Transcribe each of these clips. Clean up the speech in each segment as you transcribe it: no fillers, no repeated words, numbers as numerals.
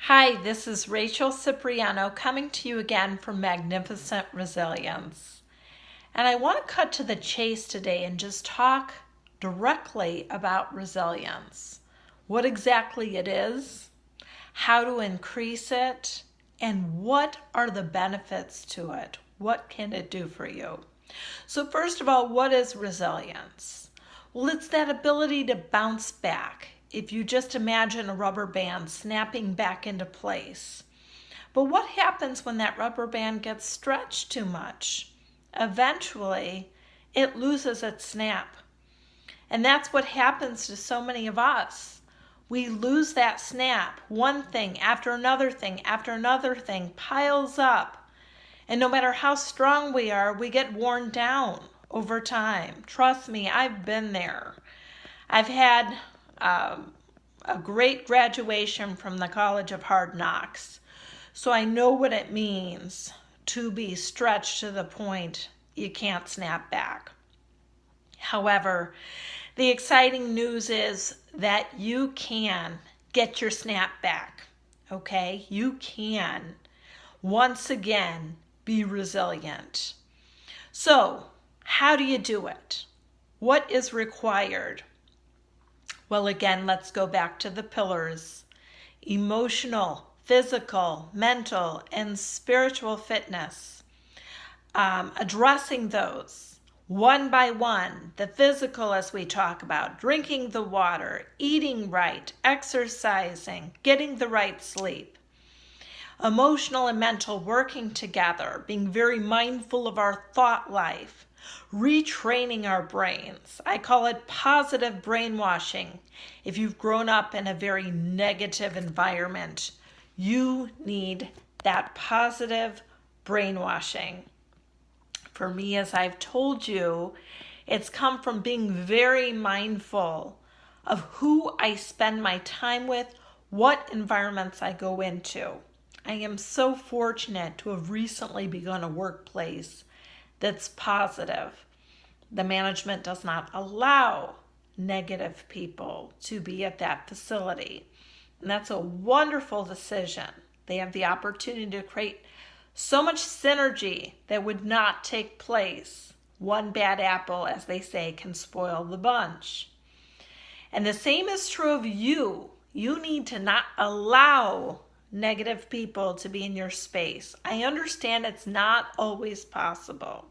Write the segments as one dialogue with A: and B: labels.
A: Hi, this is Rachel Cipriano coming to you again from Magnificent Resilience. And I want to cut to the chase today and just talk directly about resilience. What exactly it is, how to increase it, and what are the benefits to it? What can it do for you? So first of all, what is resilience? Well, it's that ability to bounce back. If you just imagine a rubber band snapping back into place. But what happens when that rubber band gets stretched too much? Eventually, it loses its snap. And that's what happens to so many of us. We lose that snap. One thing after another thing after another thing piles up. And no matter how strong we are, we get worn down over time. Trust me, I've been there. I've had a great graduation from the College of Hard Knocks. So I know what it means to be stretched to the point you can't snap back. However, the exciting news is that you can get your snap back, okay? You can, once again, be resilient. So, how do you do it? What is required? Well, again, let's go back to the pillars: emotional, physical, mental, and spiritual fitness. Addressing those one by one. The physical, as we talk about, drinking the water, eating right, exercising, getting the right sleep. Emotional and mental, working together, being very mindful of our thought life, retraining our brains. I call it positive brainwashing. If you've grown up in a very negative environment, you need that positive brainwashing. For me, as I've told you, it's come from being very mindful of who I spend my time with, what environments I go into. I am so fortunate to have recently begun a workplace that's positive. The management does not allow negative people to be at that facility. And that's a wonderful decision. They have the opportunity to create so much synergy that would not take place. One bad apple, as they say, can spoil the bunch. And the same is true of you. You need to not allow negative people to be in your space. I understand it's not always possible.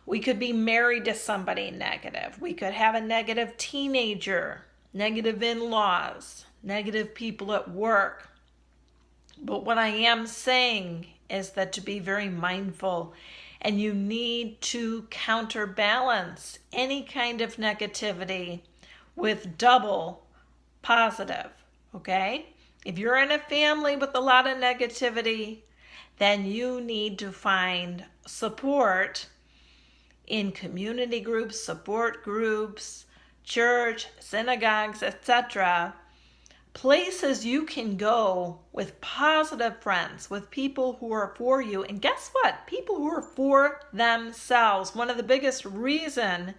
A: We could be married to somebody negative. We could have a negative teenager, negative in-laws, negative people at work. But what I am saying is that to be very mindful, and you need to counterbalance any kind of negativity with double positive, okay? If you're in a family with a lot of negativity, then you need to find support in community groups, support groups, church, synagogues, etc. Places you can go with positive friends, with people who are for you. And guess what? People who are for themselves. One of the biggest reason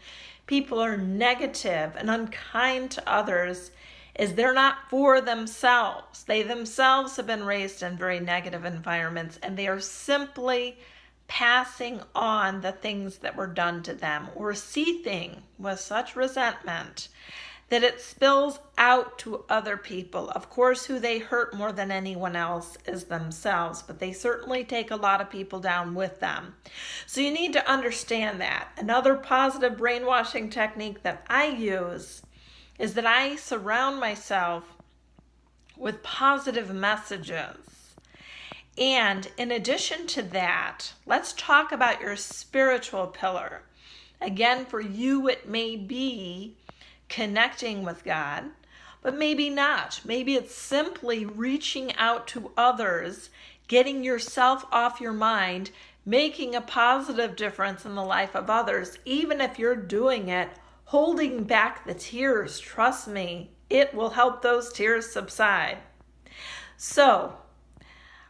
A: people are negative and unkind to others is they're not for themselves. They themselves have been raised in very negative environments, and they are simply passing on the things that were done to them, or seething with such resentment that it spills out to other people. Of course, who they hurt more than anyone else is themselves, but they certainly take a lot of people down with them. So you need to understand that. Another positive brainwashing technique that I use is that I surround myself with positive messages. And in addition to that, let's talk about your spiritual pillar. Again, for you, it may be connecting with God, but maybe not. Maybe it's simply reaching out to others, getting yourself off your mind, making a positive difference in the life of others, even if you're doing it holding back the tears. Trust me, it will help those tears subside. So,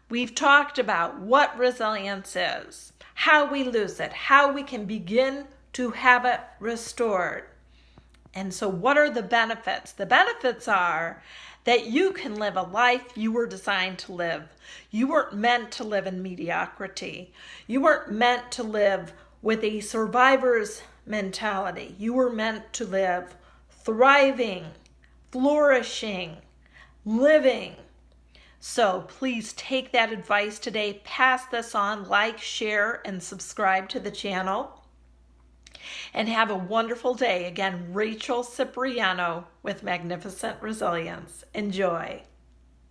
A: we've talked about what resilience is, how we lose it, how we can begin to have it restored. And so what are the benefits? The benefits are that you can live a life you were designed to live. You weren't meant to live in mediocrity. You weren't meant to live with a survivor's mentality. You were meant to live thriving, flourishing, living. So please take that advice today, pass this on, like, share, and subscribe to the channel. And have a wonderful day. Again, Rachel Cipriano with Magnificent Resilience. Enjoy.